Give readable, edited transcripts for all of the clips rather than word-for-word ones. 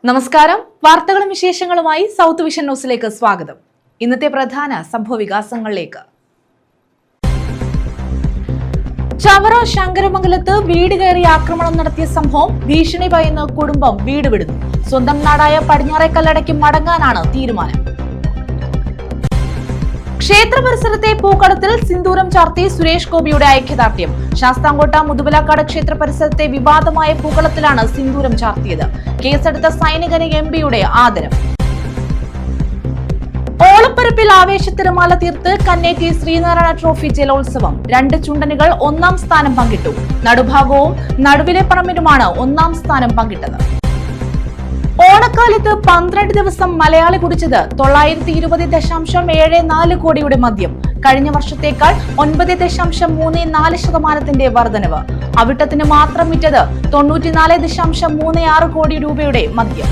നമസ്കാരം. വാർത്തകളും വിശേഷങ്ങളുമായി സൗത്ത് വിഷൻ ന്യൂസിലേക്ക് സ്വാഗതം. ഇന്നത്തെ പ്രധാന സംഭവ വികാസങ്ങളിലേക്ക്. ചവറ ശങ്കരമംഗലത്ത് വീട് കയറി ആക്രമണം നടത്തിയ സംഭവം ഭീഷണി ഭയന്ന് കുടുംബം വീട് വിടുന്നു. സ്വന്തം നാടായ പടിഞ്ഞാറേക്കല്ലടയ്ക്ക് മടങ്ങാനാണ് തീരുമാനം. ക്ഷേത്ര പരിസരത്തെ പൂക്കളത്തിൽ സിന്ദൂരം ചാർത്തി സുരേഷ് ഗോപിയുടെ ഐക്യദാർഢ്യം. ശാസ്താംകോട്ട മുതുവലാക്കാട് ക്ഷേത്ര പരിസരത്തെ വിവാദമായ പൂക്കളത്തിലാണ് സിന്ദൂരം ചാർത്തിയത്. കേസെടുത്ത സൈനികന് എംപിയുടെ ആദരം. ഓളപ്പരപ്പിൽ ആവേശത്തിരമാല തീർത്ത് കന്നേറ്റി ശ്രീനാരായണ ട്രോഫി ജലോത്സവം. 2 ചുണ്ടനുകൾ 1ാം സ്ഥാനം പങ്കിട്ടു. നടുഭാഗവും നടുവിലെ പറമ്പിനുമാണ് 1ാം സ്ഥാനം പങ്കിട്ടത്. ഓണക്കാലത്ത് 12 ദിവസം മലയാളി കുടിച്ചത് 920.74 കോടിയുടെ മദ്യം. കഴിഞ്ഞ വർഷത്തേക്കാൾ 9.34% വർധനവ്. അവിട്ടത്തിന് മാത്രം വിറ്റത് 94.36 കോടി രൂപയുടെ മദ്യം.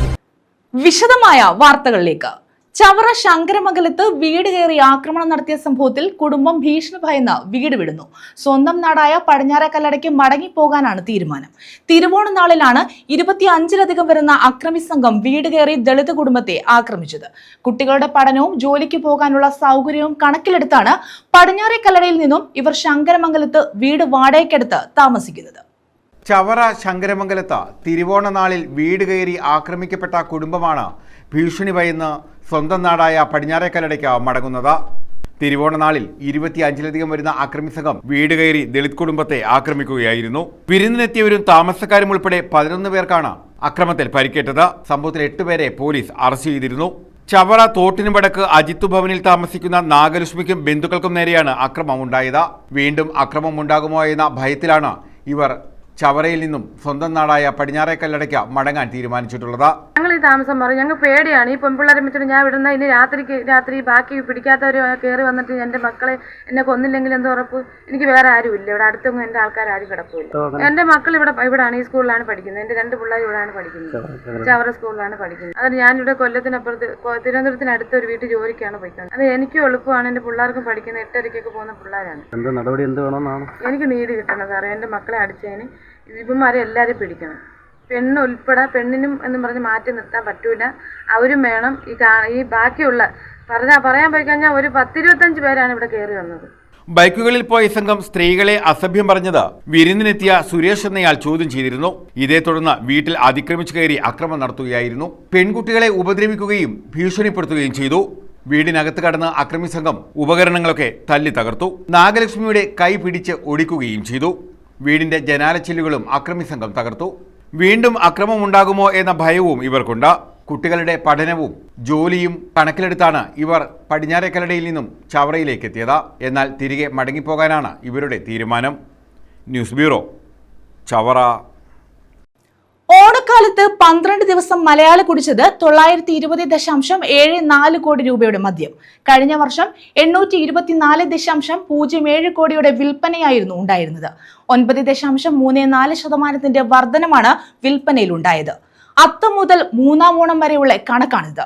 വിശദമായ വാർത്തകളിലേക്ക്. ചവറ ശങ്കരമംഗലത്ത് വീട് കയറി ആക്രമണം നടത്തിയ സംഭവത്തിൽ കുടുംബം ഭീഷണി ഭയന്ന് വീട് വിടുന്നു. സ്വന്തം നാടായ പടിഞ്ഞാറേക്കല്ലടയ്ക്ക് മടങ്ങിപ്പോകാനാണ് തീരുമാനം. തിരുവോണനാളിലാണ് 25ലധികം വരുന്ന അക്രമി സംഘം വീട് കയറി ദളിത് കുടുംബത്തെ ആക്രമിച്ചത്. കുട്ടികളുടെ പഠനവും ജോലിക്ക് പോകാനുള്ള സൗകര്യവും കണക്കിലെടുത്താണ് പടിഞ്ഞാറേക്കല്ലടയിൽ നിന്നും ഇവർ ശങ്കരമംഗലത്ത് വീട് വാടകയ്ക്കെടുത്ത് താമസിക്കുന്നത്. ചവറ ശങ്കരമംഗലത്ത് തിരുവോണനാളിൽ വീട് കയറി ആക്രമിക്കപ്പെട്ട കുടുംബമാണ് ഭീഷണി ഭയന്ന് സ്വന്തം നാടായ പടിഞ്ഞാറേക്കല്ലടയ്ക്ക് മടങ്ങുന്നത്. തിരുവോണനാളിൽ 25ലധികം വരുന്ന അക്രമി സംഘം വീട് കയറി ദളിത് കുടുംബത്തെ ആക്രമിക്കുകയായിരുന്നു. വിരുന്നിനെത്തിയവരും താമസക്കാരും ഉൾപ്പെടെ 11 പേർക്കാണ് അക്രമത്തിൽ പരിക്കേറ്റത്. സംഭവത്തിൽ 8 പേരെ പോലീസ് അറസ്റ്റ് ചെയ്തിരുന്നു. ചവറ തോട്ടിന് വടക്ക് അജിത്തു ഭവനിൽ താമസിക്കുന്ന നാഗലക്ഷ്മിക്കും ബന്ധുക്കൾക്കും നേരെയാണ് അക്രമം ഉണ്ടായത്. വീണ്ടും അക്രമം ഉണ്ടാകുമോ എന്ന ഭയത്തിലാണ് ഇവർ ചവറയിൽ നിന്നും സ്വന്തം നാടായ പടിഞ്ഞാറേക്കല്ലടയ്ക്ക് മടങ്ങാൻ തീരുമാനിച്ചിട്ടുള്ളത്. ഞങ്ങൾ ഈ താമസം മാറി. ഞങ്ങൾ പേടിയാണ്. ഈ പെൺപിള്ളേരെ വെച്ചിട്ട് ഞാൻ വിടുന്ന ഇനി രാത്രി ബാക്കി പിടിക്കാത്തവർ കയറി വന്നിട്ട് എൻ്റെ മക്കളെ എന്നെ കൊന്നില്ലെങ്കിൽ എന്ത് ഉറപ്പ്? എനിക്ക് വേറെ ആരും ഇല്ല. ഇവിടെ അടുത്തൊന്നും എൻ്റെ ആൾക്കാർ ആരും കിടക്കില്ല. എൻ്റെ മക്കൾ ഇവിടെയാണ്, ഈ സ്കൂളിലാണ് പഠിക്കുന്നത്. എൻ്റെ 2 പിള്ളേർ ഇവിടെയാണ് പഠിക്കുന്നത്, ചവറ സ്കൂളിലാണ് പഠിക്കുന്നത്. അത് ഞാനിവിടെ കൊല്ലത്തിനപ്പുറത്ത് തിരുവനന്തപുരത്തിനടുത്ത് ഒരു വീട്ടിൽ ജോലിക്കാണ് പോയിക്കുന്നത്. അത് എനിക്കും എളുപ്പമാണ്. എൻ്റെ പിള്ളേർക്കും പഠിക്കുന്ന 8:30 പോകുന്ന പിള്ളേരാണ്. എനിക്ക് നീതി കിട്ടണം സാറേ. എൻ്റെ മക്കളെ അടിച്ചതിന് ഇവന്മാരെ എല്ലാവരും പിടിക്കണം. പെണ്ണുൾപ്പെടെ പെണ്ണിനും എന്ന് പറഞ്ഞ് മാറ്റി നിർത്താൻ പറ്റൂല. അവരും വേണം. ഈ ബാക്കിയുള്ള പറയാൻ പോയി കഴിഞ്ഞാൽ ഒരു 10-25 പേരാണ് ഇവിടെ കയറി വന്നത്. ബൈക്കുകളിൽ പോയ സംഘം സ്ത്രീകളെ അസഭ്യം പറഞ്ഞത് വിരുന്നിനെത്തിയ സുരേഷ് എന്നയാൾ ചോദ്യം ചെയ്തിരുന്നു. ഇതേ തുടർന്ന് വീട്ടിൽ അതിക്രമിച്ചു കയറി അക്രമം നടത്തുകയായിരുന്നു. പെൺകുട്ടികളെ ഉപദ്രവിക്കുകയും ഭീഷണിപ്പെടുത്തുകയും ചെയ്തു. വീടിനകത്ത് കടന്ന് അക്രമി സംഘം ഉപകരണങ്ങളൊക്കെ തല്ലി തകർത്തു. നാഗലക്ഷ്മിയുടെ കൈ പിടിച്ച് ഒടിക്കുകയും ചെയ്തു. വീടിന്റെ ജനാലച്ചില്ലുകളും അക്രമി സംഘം തകർത്തു. വീണ്ടും അക്രമമുണ്ടാകുമോ എന്ന ഭയവും ഇവർക്കുണ്ട്. കുട്ടികളുടെ പഠനവും ജോലിയും കണക്കിലെടുത്താണ് ഇവർ പടിഞ്ഞാറേക്കല്ലടയിൽ നിന്നും ചവറയിലേക്ക് എത്തിയത്. എന്നാൽ തിരികെ മടങ്ങിപ്പോകാനാണ് ഇവരുടെ തീരുമാനം. News bureau, Chavara. ഓണക്കാലത്ത് 12 ദിവസം മലയാളി കുടിച്ചത് 920.74 കോടി രൂപയുടെ മദ്യം. കഴിഞ്ഞ വർഷം 824.07 കോടിയുടെ വിൽപ്പനയായിരുന്നു ഉണ്ടായിരുന്നത്. 9.34% വർധനമാണ് വിൽപ്പനയിൽ ഉണ്ടായത്. അത്തം മുതൽ 3ാം ഓണം വരെയുള്ള കണക്കാണിത്.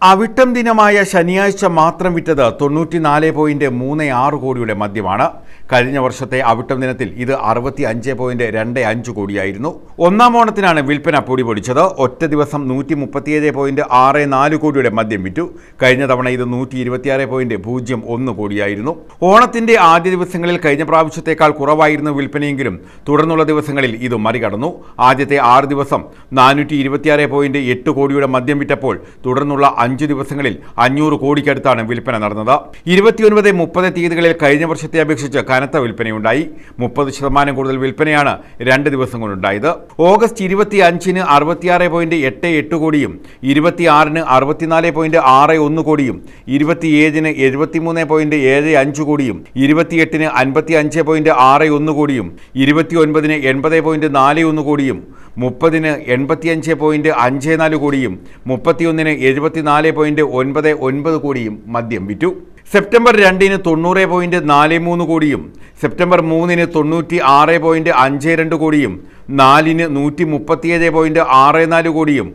അവിട്ടം ദിനമായ ശനിയാഴ്ച മാത്രം വിറ്റത് 94.36 കോടിയുടെ മദ്യമാണ്. കഴിഞ്ഞ വർഷത്തെ അവിട്ടം ദിനത്തിൽ ഇത് 65.25 കോടിയായിരുന്നു. 1ാം ഓണത്തിനാണ് വിൽപ്പന പൊടിപൊടിച്ചത്. ഒറ്റ ദിവസം 137.64 കോടിയുടെ മദ്യം വിറ്റു. കഴിഞ്ഞ തവണ ഇത് 126.01 കോടിയായിരുന്നു. ഓണത്തിന്റെ ആദ്യ ദിവസങ്ങളിൽ കഴിഞ്ഞ പ്രാവശ്യത്തേക്കാൾ കുറവായിരുന്നു വിൽപ്പനയെങ്കിലും തുടർന്നുള്ള ദിവസങ്ങളിൽ ഇത് മറികടന്നു. ആദ്യത്തെ 6 ദിവസം 426.8 കോടിയുടെ മദ്യം വിറ്റപ്പോൾ തുടർന്നുള്ള 5 ദിവസങ്ങളിൽ 500 കോടിക്കടുത്താണ് വിൽപ്പന നടന്നത്. 29-30 തീയതികളിൽ കഴിഞ്ഞ വർഷത്തെ അപേക്ഷിച്ച് കനത്ത വിൽപ്പനയുണ്ടായി. 30% കൂടുതൽ വിൽപ്പനയാണ് 2 ദിവസം കൊണ്ടുണ്ടായത്. ഓഗസ്റ്റ് 25-ന് 66.88 കോടിയും 26-ന് 64.61 കോടിയും 27-ന് 73.75 കോടിയും 28-ന് 55.61 കോടിയും 29-ന് 80.41 കോടിയും 30-ന് 85.54 കോടിയും 31-ന് 74.99 കോടിയും മദ്യം വിറ്റു. സെപ്റ്റംബർ 2-ന് 90.43 കോടിയും സെപ്റ്റംബർ 3-ന് 96.52 കോടിയും 4-ന് 137.64 കോടിയും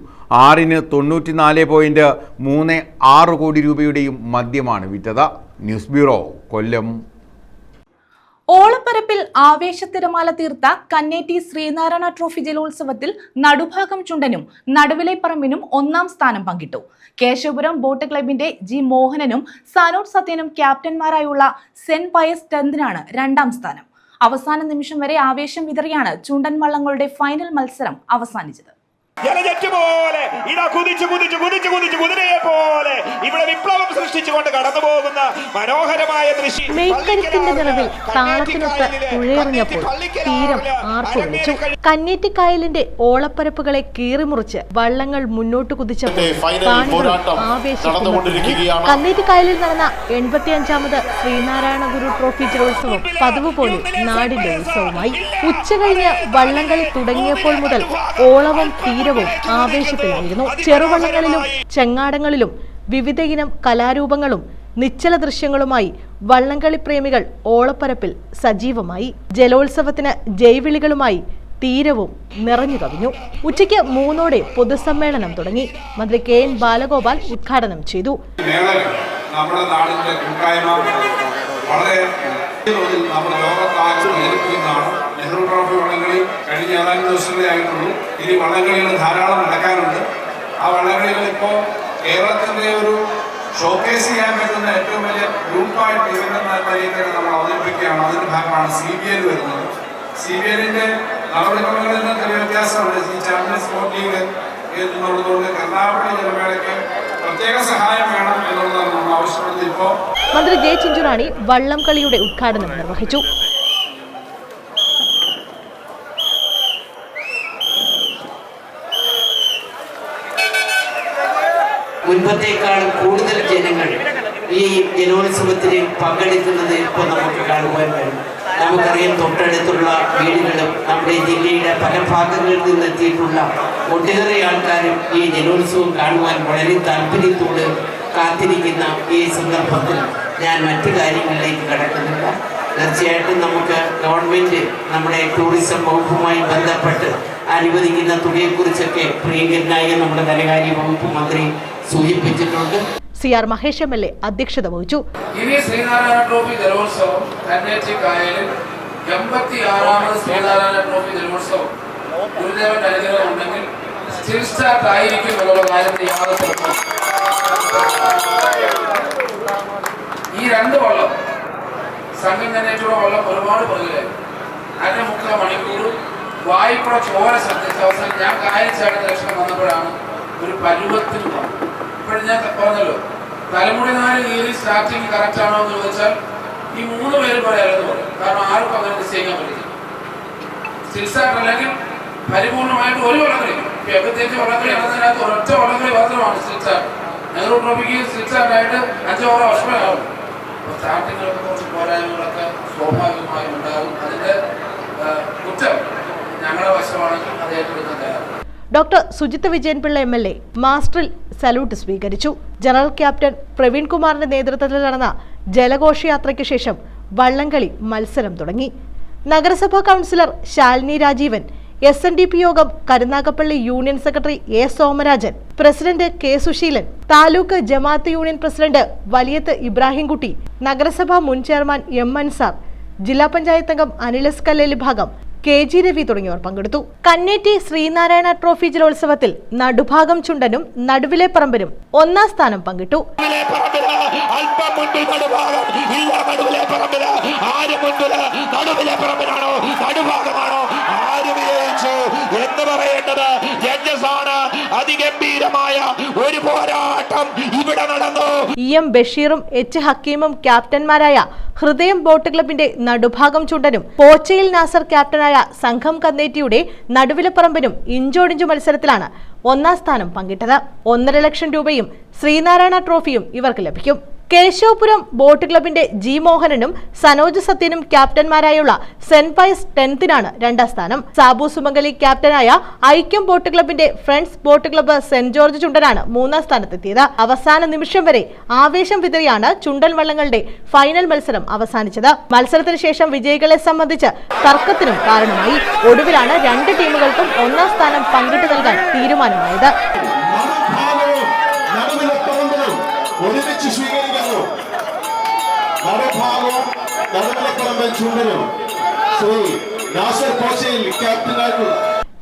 6-ന് 94.36 കോടി രൂപയുടെയും മദ്യമാണ് വിറ്റത്. ന്യൂസ് ബ്യൂറോ, കൊല്ലം. ഓളപ്പരപ്പിൽ ആവേശത്തിരമാല തീർത്ത കന്നേറ്റി ശ്രീനാരായണ ട്രോഫി ജലോത്സവത്തിൽ നടുഭാഗം ചുണ്ടനും നടുവിലെ പറമ്പിനും ഒന്നാം സ്ഥാനം പങ്കിട്ടു. കേശവപുരം ബോട്ട് ക്ലബിന്റെ ജി മോഹനനും സനോജ് സത്യനും ക്യാപ്റ്റന്മാരായുള്ള സെന്റ് പയസ് 10 രണ്ടാം സ്ഥാനം. അവസാന നിമിഷം വരെ ആവേശം വിതറിയാണ് ചുണ്ടൻ വള്ളങ്ങളുടെ ഫൈനൽ മത്സരം അവസാനിച്ചത്. പോലെ ഇതാ കുതിച്ചു കുതിരയെ പോലെ ഇവിടെ വിപ്ലവം സൃഷ്ടിച്ചുകൊണ്ട് കടന്നു പോകുന്ന മനോഹരമായ ദൃശ്യം. മെയ്ക്കരുത്തിന്റെ നിറവിൽ താളത്തിനൊത്ത് തുഴയെറിഞ്ഞപ്പോൾ തീരം ആർത്തു വിളിച്ചു. കന്നേറ്റിക്കായലിന്റെ ഓളപ്പരപ്പുകളെ കീറിമുറിച്ച് വള്ളങ്ങൾ മുന്നോട്ട് കുതിച്ചപ്പോൾ ആവേശം. കന്നേറ്റിക്കായലിൽ നടന്ന 85ാമത് ശ്രീനാരായണ ഗുരു ട്രോഫി ജലോത്സവം പതിവ് പോലെ നാടിന്റെ ഉത്സവമായി. ഉച്ചകഴിഞ്ഞ് വള്ളംകളി തുടങ്ങിയപ്പോൾ മുതൽ ഓളവും തീരവും ആവേശത്തിലായിരുന്നു. ചെറുവള്ളങ്ങളിലും ചെങ്ങാടങ്ങളിലും വിവിധയിനം കലാരൂപങ്ങളും നിശ്ചല ദൃശ്യങ്ങളുമായി വള്ളംകളി പ്രേമികൾ ഓളപ്പരപ്പിൽ സജീവമായി. ജലോത്സവത്തിന് ജയ്വിളികളുമായി തീരവും നിറഞ്ഞു കവിഞ്ഞു. ഉച്ചയ്ക്ക് 3 പൊതുസമ്മേളനം തുടങ്ങി. മന്ത്രി KN ബാലഗോപാൽ ഉദ്ഘാടനം ചെയ്തു. നമ്മുടെ നാടിന്റെ കൂട്ടായ്മ വളരെ നമ്മൾ ലോകത്താകുന്നതാണ്. നെഹ്റു ട്രോഫി വള്ളംകളി കഴിഞ്ഞ ഏതാനും ദിവസങ്ങളേ ആയിട്ടുള്ളൂ. ഇനി വള്ളംകളികൾ ധാരാളം നടക്കാനുണ്ട്. ആ വള്ളംകളികൾ ഇപ്പോൾ കേരളത്തിന്റെ ഒരു ഷോക്കേസ് ചെയ്യാൻ പറ്റുന്ന ഏറ്റവും വലിയ ഗ്രൂപ്പായിട്ട് ഇവരുടെ തന്നെ നമ്മൾ അവതരിപ്പിക്കുകയാണ്. അതിന്റെ ഭാഗമാണ് CBL വരുന്നത്. CBLന്റെ നടപടിക്രമങ്ങളിൽ നിന്ന് ചെറിയ വ്യത്യാസമുണ്ട്. ഈ ചാമ്പ്യൻസ് സ്പോർട്ട് ലീഗ് എന്നുള്ളതുകൊണ്ട് കർണാടക ജലമേളയ്ക്ക് പ്രത്യേക സഹായം വേണം എന്നുള്ളതാണ് നമ്മൾ ആവശ്യപ്പെടുന്നത്. ഇപ്പോൾ മന്ത്രി ജെ ചിഞ്ചുറാണി വള്ളം കളിയുടെ ഉദ്ഘാടനം നിർവഹിച്ചു. മുൻപത്തേക്കാൾ കൂടുതൽ ജനങ്ങൾ ഈ ജലോത്സവത്തിൽ പങ്കെടുക്കുന്നത് ഇപ്പോൾ നമുക്ക് കാണുവാൻ കഴിയും. നമുക്കറിയാം, തൊട്ടടുത്തുള്ള വീടുകളും നമ്മുടെ ജില്ലയുടെ പല ഭാഗങ്ങളിൽ നിന്നെത്തിയിട്ടുള്ള ഒട്ടേറെ ആൾക്കാരും ഈ ജലോത്സവം കാണുവാൻ വളരെ താല്പര്യത്തോട് കാത്തിരിക്കുന്ന ഈ സന്ദർഭത്തിൽ ഞാൻ മറ്റു കാര്യങ്ങളിലേക്ക് കടക്കുന്നില്ല. തീർച്ചയായിട്ടും നമുക്ക് ഗവൺമെൻറ് നമ്മുടെ ടൂറിസം വകുപ്പുമായി ബന്ധപ്പെട്ട് അനുവദിക്കുന്ന തുകയെക്കുറിച്ചൊക്കെ പ്രിയങ്കരനായ നമ്മുടെ ധനകാര്യ വകുപ്പ് മന്ത്രി സൂചിപ്പിച്ചിട്ടുണ്ട്. CR മഹേഷ് MLA അധ്യക്ഷത വഹിച്ചു. ഇനി ശ്രീനാരായണ ട്രോഫി ജലോത്സവം കന്നേറ്റിക്കായലിൽ 86ാമത് ശ്രീനാരായണ ട്രോഫി ജലോത്സവം ഗുരുദേവന്റെ അനുഗ്രഹം ഉണ്ടെങ്കിൽ സ്റ്റിൽ സ്റ്റാർട്ട് ആയിരിക്കും എന്നുള്ള കാര്യത്തിൽ യാതൊരു തർക്കവും. ഈ 2 വള്ളം സംഘം കന്നേറ്റിയുടെ വള്ളം ഒരുപാട് പുറകിലായി. 1.5 മണിക്കൂർ വായ്പ ചോര ശ്രദ്ധിച്ച അവസരം ഞാൻ കായലിച്ചാടുന്ന ലക്ഷണം വന്നപ്പോഴാണ് ഒരു പരുവത്തിൽ വന്നത്. ഇപ്പോഴും ഞാൻ പറഞ്ഞല്ലോ, തലമുടി 4 കീറി സ്റ്റാർട്ടിങ് കറക്റ്റ് ആണോ എന്ന് ചോദിച്ചാൽ ഈ 3 പേര് പറയാമെന്ന് പറയും. കാരണം ആർക്കും അങ്ങനെ നിശ്ചയിക്കാൻ പറ്റില്ല. സ്റ്റിൽ സ്റ്റാർട്ട് അല്ലെങ്കിൽ പരിപൂർണമായിട്ട് ഒരു വള്ളംകളി, പ്രത്യേകിച്ച് വള്ളംകളി നടന്നതിനകത്ത് ഒരൊറ്റ വള്ളംകളി മാത്രമാണ് സ്റ്റിൽ സ്റ്റാർട്ട്. നെഹ്റു ട്രോഫിക്ക് സ്റ്റിൽ സ്റ്റാർട്ട് ആയിട്ട് 5 ഓവർ വർഷമാകും. അപ്പോൾ സ്റ്റാർട്ടിങ്ങിലൊക്കെ കുറച്ച് പോരായ്മകളൊക്കെ സ്വാഭാവികമായും ഉണ്ടാകും. അതിൻ്റെ കുറ്റം ഞങ്ങളുടെ വശമാണെങ്കിൽ അത് ഏറ്റെടുക്കാൻ തയ്യാറാണ്. ഡോക്ടർ സുജിത് വിജയൻപിള്ള MLA മാസ്റ്ററിൽ സല്യൂട്ട് സ്വീകരിച്ചു. ജനറൽ ക്യാപ്റ്റൻ പ്രവീൺ കുമാറിന്റെ നേതൃത്വത്തിൽ നടന്ന ജലഘോഷയാത്രയ്ക്ക് ശേഷം വള്ളംകളി മത്സരം തുടങ്ങി. നഗരസഭാ കൗൺസിലർ ശാലിനി രാജീവൻ, SNDP യോഗം Karunagappally union secretary A Somarajan, president K Susheelan, taluk ജമാഅത്ത് യൂണിയൻ പ്രസിഡന്റ് വലിയത്ത് ഇബ്രാഹിംകുട്ടി, നഗരസഭാ മുൻ ചെയർമാൻ M അൻസാർ, ജില്ലാ പഞ്ചായത്ത് അംഗം അനിലസ് കല്ലേലി ഭാഗം, KG രവി തുടങ്ങിയവർ പങ്കെടുത്തു. കന്നേറ്റി ശ്രീനാരായണ ട്രോഫി ജലോത്സവത്തിൽ നടുഭാഗം ചുണ്ടനും നടുവിലെ പറമ്പിനും 1ാം സ്ഥാനം പങ്കിട്ടു. എന്ന് പറയേണ്ടത് അതിഗംഭീരമായ ഒരു പോരാട്ടം ഇവിടെ നടന്നു. EM ബഷീറും H ഹക്കീമും ക്യാപ്റ്റന്മാരായ ഹൃദയം ബോട്ട് ക്ലബിന്റെ നടുഭാഗം ചുണ്ടനും പോച്ചയിൽ നാസർ ക്യാപ്റ്റനായ സംഘം കന്നേറ്റിയുടെ നടുവിലെ പറമ്പിനും ഇഞ്ചോടിഞ്ചു മത്സരത്തിലാണ് 1ാം സ്ഥാനം പങ്കിട്ടത്. 1.5 ലക്ഷം രൂപയും ശ്രീനാരായണ ട്രോഫിയും ഇവർക്ക് ലഭിക്കും. കേശവപുരം ബോട്ട് ക്ലബിന്റെ ജി മോഹനനും സനോജ് സത്യനും ക്യാപ്റ്റന്മാരായുള്ള സെന്റ് പയസ് 10 രണ്ടാം സ്ഥാനം. സാബു സുമംഗലി ക്യാപ്റ്റനായ ഐക്യം ബോട്ട് ക്ലബിന്റെ friends boat club saint George ചുണ്ടനാണ് 3ാം സ്ഥാനത്തെത്തിയത്. അവസാന നിമിഷം വരെ ആവേശം വിതറിയാണ് ചുണ്ടൻ വള്ളങ്ങളുടെ ഫൈനൽ മത്സരം അവസാനിച്ചത്. മത്സരത്തിന് ശേഷം വിജയികളെ സംബന്ധിച്ച് തർക്കത്തിനും കാരണമായി. ഒടുവിലാണ് 2 ടീമുകൾക്കും 1ാം സ്ഥാനം പങ്കിട്ട് നൽകാൻ തീരുമാനമായത്. ഒരുമിച്ച് സ്വീകരിക്കുന്നു. നടുഭാഗവും നടുവിലപ്പുറം വിപ്ലവം ചൂണ്ടനും ശ്രീ നാസർ പോച്ചയിൽ ക്യാപ്റ്റനായിട്ടുള്ള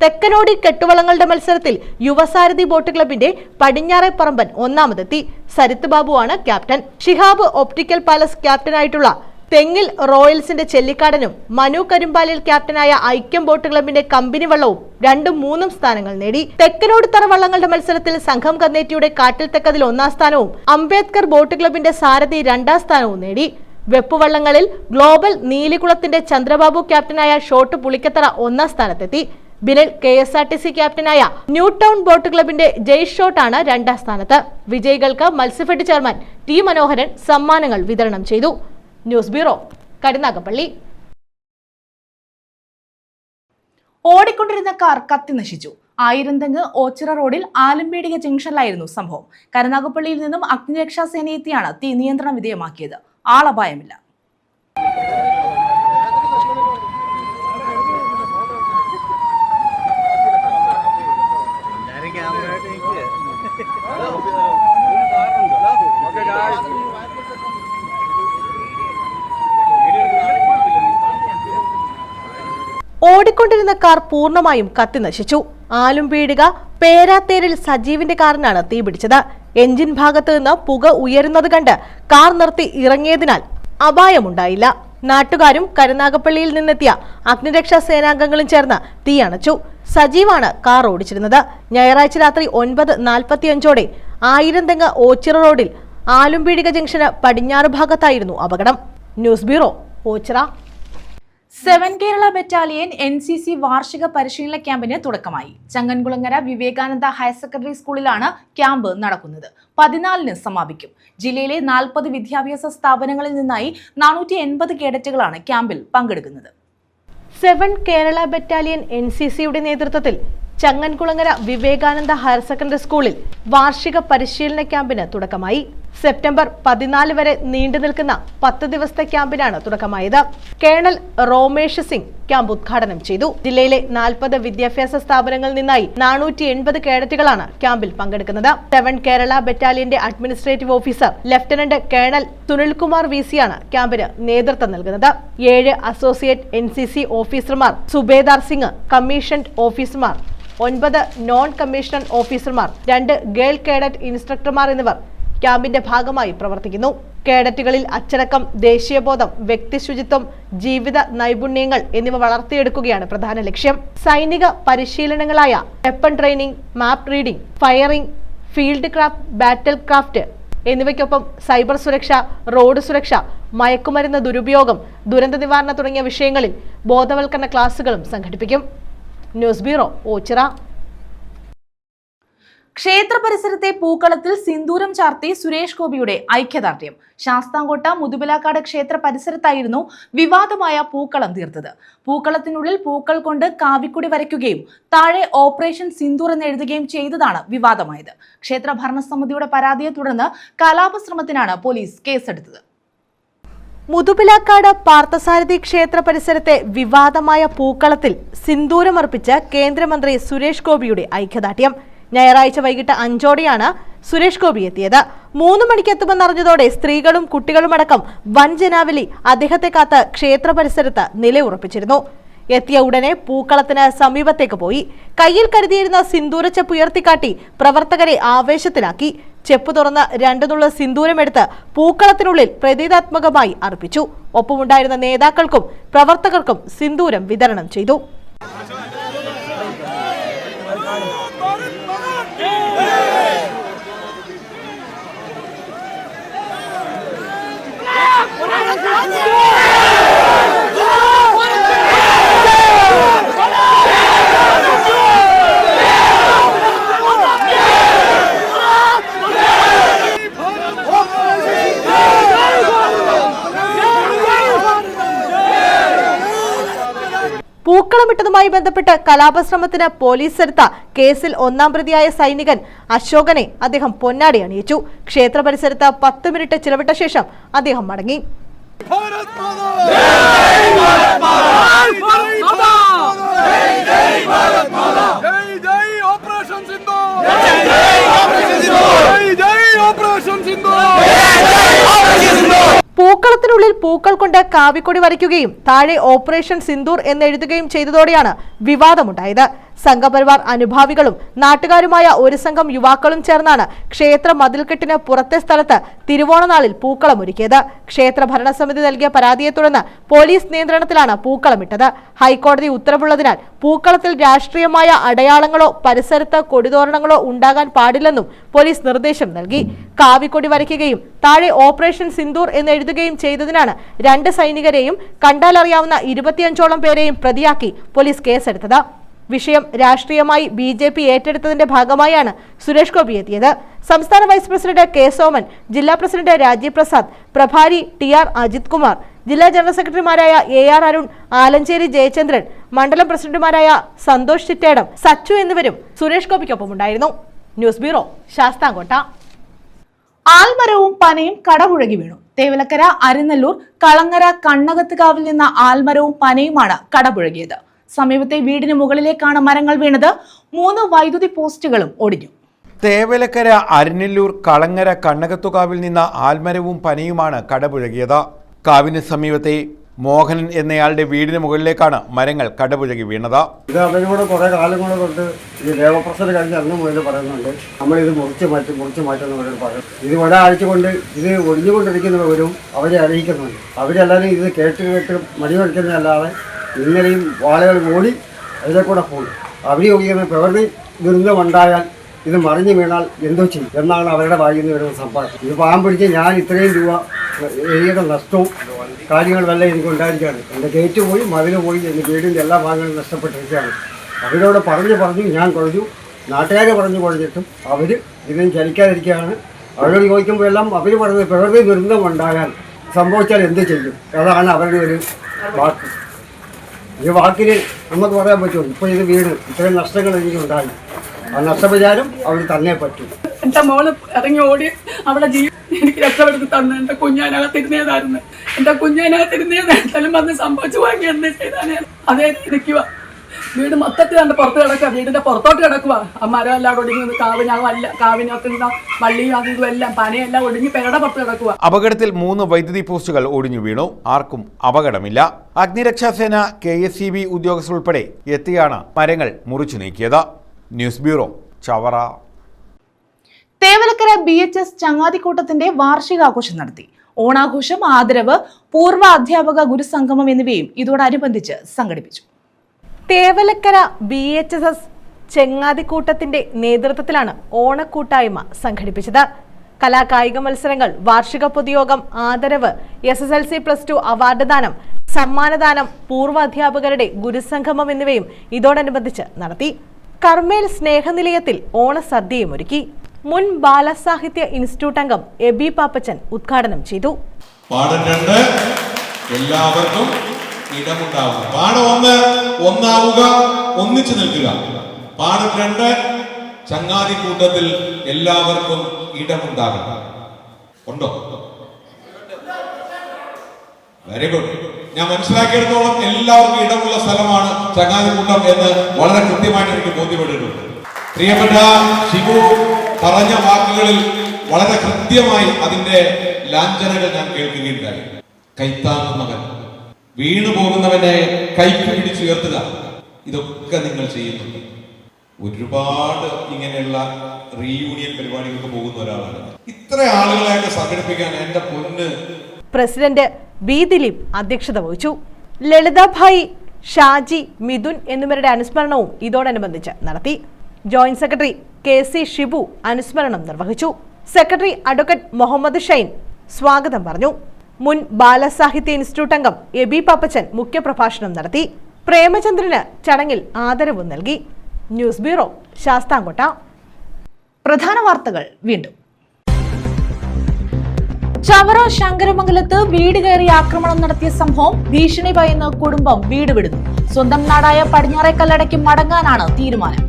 തെക്കനോടി കെട്ടുവള്ളങ്ങളുടെ മത്സരത്തിൽ യുവസാരഥി ബോട്ട് ക്ലബിന്റെ പടിഞ്ഞാറേപ്പറമ്പൻ ഒന്നാമതെത്തി. സരിത്ത് ബാബുവാണ് ക്യാപ്റ്റൻ. ഷിഹാബ് ഒപ്റ്റിക്കൽ പാലസ് ക്യാപ്റ്റനായിട്ടുള്ള തെങ്ങിൽ റോയൽസിന്റെ ചെല്ലിക്കാടനും മനു കരുമ്പാലിൽ ക്യാപ്റ്റനായ ഐക്യം ബോട്ട് ക്ലബിന്റെ കമ്പനി വള്ളവും 2ഉം 3ഉം സ്ഥാനങ്ങൾ നേടി. തെക്കനോട് തറ വള്ളങ്ങളുടെ മത്സരത്തിൽ സംഘം കന്നേറ്റിയുടെ കാട്ടിൽ തെക്കതിൽ 1ാം സ്ഥാനവും അംബേദ്കർ ബോട്ട് ക്ലബിന്റെ സാരഥി 2ാം സ്ഥാനവും നേടി. വെപ്പുവള്ളങ്ങളിൽ ഗ്ലോബൽ നീലികുളത്തിന്റെ ചന്ദ്രബാബു ക്യാപ്റ്റനായ ഷോട്ട് പുളിക്കത്തറ 1ാം സ്ഥാനത്തെത്തി. ബിനിൽ KSRTC ക്യാപ്റ്റനായ ന്യൂ ടൗൺ ബോട്ട് ക്ലബിന്റെ ജയ് ഷോട്ടാണ് 2ാം സ്ഥാനത്ത്. വിജയികൾക്ക് മത്സ്യഫെഡ് ചെയർമാൻ ടി മനോഹരൻ സമ്മാനങ്ങൾ വിതരണം ചെയ്തു. News bureau, Karunagappally. ഓടിക്കൊണ്ടിരുന്ന കാർ കത്തി നശിച്ചു. ആയിരന്തങ്ങ് ഓച്ചിറ റോഡിൽ ആലമ്പേടിക ജംഗ്ഷനിലായിരുന്നു സംഭവം. കരുനാഗപ്പള്ളിയിൽ നിന്നും അഗ്നിരക്ഷാ സേനയെത്തിയാണ് തീ നിയന്ത്രണ വിധേയമാക്കിയത്. ആളപായമില്ല. ഓടിക്കൊണ്ടിരുന്ന കാർ പൂർണ്ണമായും കത്തി നശിച്ചു. ആലുംപീടിക പേരാത്തേരിൽ സജീവിന്റെ കാറിനാണ് തീപിടിച്ചത്. എഞ്ചിൻ ഭാഗത്ത് നിന്ന് പുക ഉയരുന്നത് കണ്ട് കാർ നിർത്തി ഇറങ്ങിയതിനാൽ അപായമുണ്ടായില്ല. നാട്ടുകാരും കരുനാഗപ്പള്ളിയിൽ നിന്നെത്തിയ അഗ്നിരക്ഷാ സേനാംഗങ്ങളും ചേർന്ന് തീയണച്ചു. സജീവാണ് കാർ ഓടിച്ചിരുന്നത്. ഞായറാഴ്ച രാത്രി 9:45 ആയിരന്തങ്ങ് ഓച്ചിറ റോഡിൽ ആലുംപീടിക ജംഗ്ഷന് പടിഞ്ഞാറ് ഭാഗത്തായിരുന്നു അപകടം. News bureau, Ochira. 7 Kerala battalion NCC വാർഷിക പരിശീലന ക്യാമ്പിന് തുടക്കമായി. ചങ്ങൻകുളങ്ങര വിവേകാനന്ദ ഹയർ സെക്കൻഡറി സ്കൂളിലാണ് ക്യാമ്പ് നടക്കുന്നത്. 14-ന് സമാപിക്കും. ജില്ലയിലെ 40 വിദ്യാഭ്യാസ സ്ഥാപനങ്ങളിൽ നിന്നായി 480 കേഡറ്റുകളാണ് ക്യാമ്പിൽ പങ്കെടുക്കുന്നത്. 7 കേരള ബറ്റാലിയൻ NCCയുടെ നേതൃത്വത്തിൽ ചങ്ങൻകുളങ്ങര വിവേകാനന്ദ ഹയർ സെക്കൻഡറി സ്കൂളിൽ വാർഷിക പരിശീലന ക്യാമ്പിന് തുടക്കമായി. സെപ്റ്റംബർ 14 വരെ നീണ്ടു നിൽക്കുന്ന 10 ദിവസത്തെ ക്യാമ്പിനാണ് തുടക്കമായത്. കേണൽ റോമേഷ് സിംഗ് ക്യാമ്പ് ഉദ്ഘാടനം ചെയ്തു. ജില്ലയിലെ 40 വിദ്യാഭ്യാസ സ്ഥാപനങ്ങളിൽ നിന്നായി 480 കേഡറ്റുകളാണ് ക്യാമ്പിൽ പങ്കെടുക്കുന്നത്. 7 കേരള ബറ്റാലിയന്റെ administrative officer lieutenant colonel Sunilkumar VC ആണ് ക്യാമ്പിന് നേതൃത്വം നൽകുന്നത്. 7 അസോസിയേറ്റ് NCC ഓഫീസർമാർ, സുബേദാർ സിംഗ് കമ്മീഷൻഡ് ഓഫീസർമാർ, 9 നോൺ കമ്മീഷണഡ് ഓഫീസർമാർ, 2 ഗേൾ കേഡറ്റ് ഇൻസ്ട്രക്ടർമാർ എന്നിവർ ക്യാമ്പിന്റെ ഭാഗമായി പ്രവർത്തിക്കുന്നു. കേഡറ്റുകളിൽ അച്ചടക്കം, ദേശീയബോധം, വ്യക്തിശുചിത്വം, ജീവിത നൈപുണ്യങ്ങൾ എന്നിവ വളർത്തിയെടുക്കുകയാണ് പ്രധാന ലക്ഷ്യം. സൈനിക പരിശീലനങ്ങളായ weapon training, map reading, firing, field craft, battle craft എന്നിവയ്ക്കൊപ്പം സൈബർ സുരക്ഷ, റോഡ് സുരക്ഷ, മയക്കുമരുന്ന് ദുരുപയോഗം, ദുരന്ത നിവാരണ തുടങ്ങിയ വിഷയങ്ങളിൽ ബോധവൽക്കരണ ക്ലാസുകളും സംഘടിപ്പിക്കും. News bureau, Ochira. ക്ഷേത്ര പരിസരത്തെ പൂക്കളത്തിൽ സിന്ദൂരം ചാർത്തി സുരേഷ് ഗോപിയുടെ ഐക്യദാർഢ്യം. ശാസ്താംകോട്ട മുതുപിലാക്കാട് ക്ഷേത്ര പരിസരത്തായിരുന്നു വിവാദമായ പൂക്കളം തീർത്തത്. പൂക്കളത്തിനുള്ളിൽ പൂക്കൾ കൊണ്ട് കാവിക്കുടി വരയ്ക്കുകയും താഴെ ഓപ്പറേഷൻ സിന്ദൂർ എന്ന് എഴുതുകയും ചെയ്തതാണ് വിവാദമായത്. ക്ഷേത്ര ഭരണസമിതിയുടെ പരാതിയെ തുടർന്ന് കലാപശ്രമത്തിനാണ് പോലീസ് കേസെടുത്തത്. മുതുപിലാക്കാട് പാർത്ഥസാരഥി ക്ഷേത്ര പരിസരത്തെ വിവാദമായ പൂക്കളത്തിൽ സിന്ദൂരമർപ്പിച്ച് കേന്ദ്രമന്ത്രി സുരേഷ് ഗോപിയുടെ ഐക്യദാർഢ്യം. ഞായറാഴ്ച വൈകിട്ട് 5:00 സുരേഷ് ഗോപി എത്തിയത്. 3 മണിക്ക് എത്തുമെന്നറിഞ്ഞതോടെ സ്ത്രീകളും കുട്ടികളുമടക്കം വൻ ജനാവലി അദ്ദേഹത്തെ കാത്ത് ക്ഷേത്ര പരിസരത്ത് നിലയുറപ്പിച്ചിരുന്നു. എത്തിയ ഉടനെ പൂക്കളത്തിന് സമീപത്തേക്ക് പോയി. കയ്യിൽ കരുതിയിരുന്ന സിന്ദൂരച്ചെപ്പ് ഉയർത്തിക്കാട്ടി പ്രവർത്തകരെ ആവേശത്തിലാക്കി. ചെപ്പ് തുറന്ന് 2 നുള്ള സിന്ദൂരമെടുത്ത് പൂക്കളത്തിനുള്ളിൽ പ്രതീകാത്മകമായി അർപ്പിച്ചു. ഒപ്പമുണ്ടായിരുന്ന നേതാക്കൾക്കും പ്രവർത്തകർക്കും സിന്ദൂരം വിതരണം ചെയ്തു. പൂക്കളമിട്ടതുമായി ബന്ധപ്പെട്ട് കലാപശ്രമത്തിന് പോലീസ് എടുത്ത കേസിൽ 1-ാം പ്രതിയായ സൈനികൻ അശോകനെ അദ്ദേഹം പൊന്നാടി അണിയിച്ചു. ക്ഷേത്ര പരിസരത്ത് 10 മിനിറ്റ് ചിലവിട്ട ശേഷം അദ്ദേഹം മടങ്ങി. പൂക്കളത്തിനുള്ളിൽ വീടിനുള്ളിൽ പൂക്കൾ കൊണ്ട് കാവിക്കൊടി വരയ്ക്കുകയും താഴെ ഓപ്പറേഷൻ സിന്ദൂർ എന്നെഴുതുകയും ചെയ്തതോടെയാണ് വിവാദമുണ്ടായത്. സംഘപരിവാർ അനുഭാവികളും നാട്ടുകാരുമായ ഒരു സംഘം യുവാക്കളും ചേർന്നാണ് ക്ഷേത്ര മതിൽക്കെട്ടിന് പുറത്തെ സ്ഥലത്ത് തിരുവോണനാളിൽ പൂക്കളമൊരുക്കിയത്. ക്ഷേത്ര ഭരണസമിതി നൽകിയ പരാതിയെ തുടർന്ന് പോലീസ് നിയന്ത്രണത്തിലാണ് പൂക്കളമിട്ടത്. ഹൈക്കോടതി ഉത്തരവുള്ളതിനാൽ പൂക്കളത്തിൽ രാഷ്ട്രീയമായ അടയാളങ്ങളോ പരിസരത്ത് കൊടിതോരണങ്ങളോ ഉണ്ടാകാൻ പാടില്ലെന്നും പോലീസ് നിർദ്ദേശം നൽകി. കാവിക്കൊടി വരയ്ക്കുകയും താഴെ ഓപ്പറേഷൻ സിന്ദൂർ എന്നെഴുതുകയും ചെയ്തതിനാണ് 2 സൈനികരെയും കണ്ടാലറിയാവുന്ന 25ഓളം പേരെയും പ്രതിയാക്കി പോലീസ് കേസെടുത്തത്. വിഷയം രാഷ്ട്രീയമായി BJP ഏറ്റെടുത്തതിന്റെ ഭാഗമായാണ് സുരേഷ് ഗോപി എത്തിയത്. സംസ്ഥാന വൈസ് പ്രസിഡന്റ് കെ സോമൻ, ജില്ലാ പ്രസിഡന്റ് രാജീവ് പ്രസാദ്, പ്രഭാരി TR അജിത് കുമാർ, ജില്ലാ ജനറൽ സെക്രട്ടറിമാരായ AR അരുൺ, ആലഞ്ചേരി ജയചന്ദ്രൻ, മണ്ഡലം പ്രസിഡന്റുമാരായ സന്തോഷ് ചിറ്റേടം, സച്ചു എന്നിവരും സുരേഷ് ഗോപിക്കൊപ്പമുണ്ടായിരുന്നു. News bureau, Sasthamkotta. ആൽമരവും പനയും കടപുഴകി വീണു. തേവലക്കര അരിനെല്ലൂർ കളങ്ങര കണ്ണകത്തുകാവിൽ നിന്ന ആൽമരവും പനയുമാണ് കടപുഴകിയത്. സമീപത്തെ വീടിന് മുകളിലേക്കാണ് മരങ്ങൾ വീണത്. 3 വൈദ്യുതി പോസ്റ്റുകളും ഒടിഞ്ഞു. തേവലക്കര അരിനെല്ലൂർ കളങ്ങര കണ്ണകത്തുകാവിൽ നിന്ന ആൽമരവും പനയുമാണ് കടപുഴകിയത്. കാവിന് സമീപത്തെ മോഹനൻ എന്നയാളുടെ വീടിന് മുകളിലേക്കാണ് മരങ്ങൾ കടപുഴകി വീണത്. ഇത് അവരോട് കുറെ കാലങ്ങൾ കൊണ്ട് ഈ ദേവപ്രസരം കഴിഞ്ഞ് അന്ന് മുതൽ പറയുന്നുണ്ട്, നമ്മളിത് മുറിച്ച് മാറ്റുന്ന പറയും. ഇത് ഒരാഴ്ച കൊണ്ട് ഇത് ഒഴിഞ്ഞുകൊണ്ടിരിക്കുന്നവരും അവരെ അറിയിക്കുന്നുണ്ട്. അവരെല്ലാവരും ഇത് കേട്ട് മടിവെക്കുന്നതല്ലാതെ ഇന്നലെയും വാളുകൾ ഓടി അതിലെ കൂടെ പോയി. അവർ ഒഴിക്കുന്ന പ്രവൃത്തി ദുരന്തമുണ്ടായാൽ ഇത് മറിഞ്ഞു വീണാൽ എന്തോ ചെയ്യും എന്നാണ് അവരുടെ വായിൽ നിന്ന് വരുന്ന സംഭവം. ഇത് പാമ്പ് പിടിച്ച് ഞാൻ ഇത്രയും രൂപ ഏരിയയുടെ നഷ്ടവും കാര്യങ്ങളെല്ലാം എനിക്ക് ഉണ്ടായിരിക്കുകയാണ്. എൻ്റെ ഗേറ്റ് പോയി, മതിൽ പോയി, എൻ്റെ വീടിൻ്റെ എല്ലാ ഭാഗങ്ങളും നഷ്ടപ്പെട്ടിരിക്കുകയാണ്. അവരോട് പറഞ്ഞു ഞാൻ കുഴഞ്ഞു, നാട്ടുകാരെ കുഴഞ്ഞിട്ടും അവർ ഇതിനും ചലിക്കാതിരിക്കുകയാണ്. അവരോട് ചോദിക്കുമ്പോൾ എല്ലാം അവർ പറയുന്നത് പ്രകൃതി ദുരന്തമുണ്ടായാൽ സംഭവിച്ചാൽ എന്ത് ചെയ്യും, അതാണ് അവരുടെ ഒരു വാക്ക്. ഈ വാക്കിന് നമുക്ക് പറയാൻ പറ്റുമോ? ഇപ്പോൾ ഇത് വീട് ഇത്രയും നഷ്ടങ്ങൾ എനിക്ക് ഉണ്ടായി, ആ നഷ്ടപരിഹാരം അവർ തന്നെ പറ്റും. എൻ്റെ മോള് ഇറങ്ങി ഓടി അവിടെ എനിക്ക് രക്ഷപ്പെടുത്തി തന്നു. എൻ്റെ കുഞ്ഞാനകത്തിരുന്നേതായിരുന്നു. എൻ്റെ കുഞ്ഞാനകത്തിരുന്നേതായാലും വന്ന് സംഭവിച്ചു വാങ്ങി എന്ന് ചെയ്താൽ അതേ നിൽക്കുക. വീട് മൊത്തത്തിൽ എൻ്റെ പുറത്ത് കിടക്കുക, വീടിൻ്റെ പുറത്തോട്ട് കിടക്കുക. ആ മരം എല്ലാം ഒടിഞ്ഞു, കാവിനകത്ത് നിന്ന് വള്ളിയും അതും ഇതുമെല്ലാം പനയെല്ലാം ഒടിഞ്ഞ് പെരയുടെ പുറത്ത് കിടക്കുക. അപകടത്തിൽ 3 വൈദ്യുതി പോസ്റ്റുകൾ ഒടിഞ്ഞു വീണു. ആർക്കും അപകടമില്ല. അഗ്നിരക്ഷാസേന KSEB ഉദ്യോഗസ്ഥർ ഉൾപ്പെടെ എത്തിയാണ് മരങ്ങൾ മുറിച്ചു നീക്കിയത്. News bureau, Chavara. Thevalakkara BHS ചങ്ങാതിക്കൂട്ടത്തിന്റെ വാർഷികാഘോഷം നടത്തി. ഓണാഘോഷം, ആദരവ്, പൂർവ്വ അധ്യാപക ഗുരുസംഗമം എന്നിവയും ഇതോടനുബന്ധിച്ച് സംഘടിപ്പിച്ചു. തേവലക്കര BHS ചെങ്ങാതിക്കൂട്ടത്തിന്റെ നേതൃത്വത്തിലാണ് ഓണക്കൂട്ടായ്മ സംഘടിപ്പിച്ചത്. കലാകായിക മത്സരങ്ങൾ, വാർഷിക പൊതുയോഗം, ആദരവ്, SSLC+2 അവാർഡ് ദാനം, സമ്മാനദാനം, പൂർവ്വ അധ്യാപകരുടെ ഗുരുസംഗമം എന്നിവയും ഇതോടനുബന്ധിച്ച് നടത്തി. കർമ്മേൽ സ്നേഹനിലയത്തിൽ ഓണസദ്യയും ഒരുക്കി. മുൻ ബാലസാഹിത്യ ഇൻസ്റ്റിറ്റ്യൂട്ട് അംഗം എബി പാപ്പച്ചൻ ഉദ്ഘാടനം ചെയ്തു. പാഠം 2 എല്ലാവർക്കും ഇടമുണ്ടാവുക. പാഠം 1 ഒന്നാവുക, ഒന്നിച്ചു നിൽക്കുക. പാഠം 2 ചങ്ങാതിക്കൂട്ടത്തിൽ എല്ലാവർക്കും ഇടമുണ്ടാകുക. ഉണ്ടോ? Very good. ഞാൻ മനസ്സിലാക്കിയെടുത്തോളം എല്ലാവർക്കും ഇടമുള്ള സ്ഥലമാണ് ചങ്ങാതിക്കൂട്ടം എന്ന് വളരെ കൃത്യമായിട്ട് എനിക്ക് ബോധ്യപ്പെട്ടിട്ടുണ്ട്. പ്രിയപ്പെട്ട ഷിബു പറഞ്ഞ വാക്കുകളിൽ വളരെ കൃത്യമായി അതിന്റെ ലാഞ്ചനകൾ ഞാൻ കേൾക്കുകയുണ്ടായി. കൈത്താങ്ങുന്നവൻ, വീണു പോകുന്നവനെ കൈക്ക് പിടിച്ചുയർത്തുക, ഇതൊക്കെ നിങ്ങൾ ചെയ്യുന്നുണ്ട്. ഒരുപാട് ഇങ്ങനെയുള്ള റീയൂണിയൻ പരിപാടികൾക്ക് പോകുന്ന ഒരാളാണ്. ഇത്ര ആളുകളെയൊക്കെ സംഘടിപ്പിക്കാൻ എന്റെ പൊന്ന്. പ്രസിഡന്റ് B ദിലീപ് അധ്യക്ഷത വഹിച്ചു. ലളിതാഭായി, ഷാജി, മിഥുൻ എന്നിവരുടെ അനുസ്മരണവും ഇതോടനുബന്ധിച്ച് നടത്തി. ജോയിന്റ് സെക്രട്ടറി KC ഷിബു അനുസ്മരണം നിർവഹിച്ചു. സെക്രട്ടറി അഡ്വക്കേറ്റ് മുഹമ്മദ് ഷൈൻ സ്വാഗതം പറഞ്ഞു. മുൻ ബാലസാഹിത്യ ഇൻസ്റ്റിറ്റ്യൂട്ട് അംഗം എബി പാപ്പച്ചൻ മുഖ്യപ്രഭാഷണം നടത്തി. പ്രേമചന്ദ്രന് ചടങ്ങിൽ ആദരവ് നൽകി. News bureau, Sasthamcotta. പ്രധാന വാർത്തകൾ വീണ്ടും. ചവറ ശങ്കരമംഗലത്ത് വീട് കയറി ആക്രമണം നടത്തിയ സംഭവം ഭീഷണി ഭയന്ന് കുടുംബം വീട് വിടുന്നു. സ്വന്തം നാടായ പടിഞ്ഞാറേക്കല്ലടയ്ക്ക് മടങ്ങാനാണ് തീരുമാനം.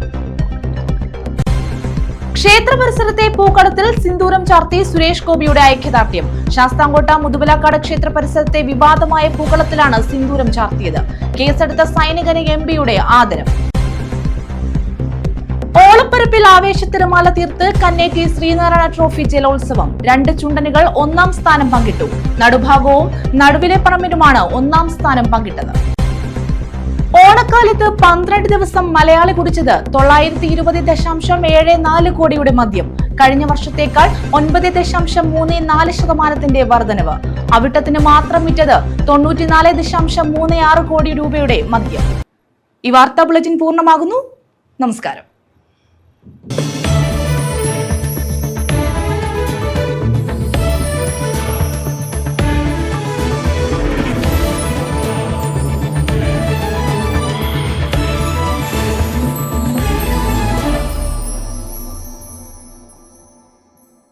ക്ഷേത്ര പരിസരത്തെ പൂക്കളത്തിൽ സിന്ദൂരം ചാർത്തി സുരേഷ് ഗോപിയുടെ ഐക്യദാർഢ്യം. ശാസ്താംകോട്ട മുതുവലാക്കാട് ക്ഷേത്ര പരിസരത്തെ വിവാദമായ പൂക്കളത്തിലാണ് സിന്ദൂരം ചാർത്തിയത്. കേസെടുത്ത സൈനികന് MP യുടെ ആദരം. പൂരപ്പരപ്പിൽ ആവേശത്തിരമാല തീർത്ത് കന്നേറ്റി ശ്രീനാരായണ ട്രോഫി ജലോത്സവം. 2 ചുണ്ടനുകൾ 1-ാം സ്ഥാനം പങ്കിട്ടു. നടുഭാഗവും നടുവിലെ പറമ്പിനുമാണ് 1-ാം സ്ഥാനം പങ്കിട്ടത്. ഓണക്കാലത്ത് 12 ദിവസം മലയാളി കുടിച്ചത് 920.74 കോടിയുടെ മദ്യം. കഴിഞ്ഞ വർഷത്തേക്കാൾ 9.34% വർധനവ്. അവിട്ടത്തിന് മാത്രം വിറ്റത് 94.36 കോടി രൂപയുടെ മദ്യം. ഈ വാർത്താ ബുള്ളറ്റിൻ പൂർണ്ണമാകുന്നു. നമസ്കാരം.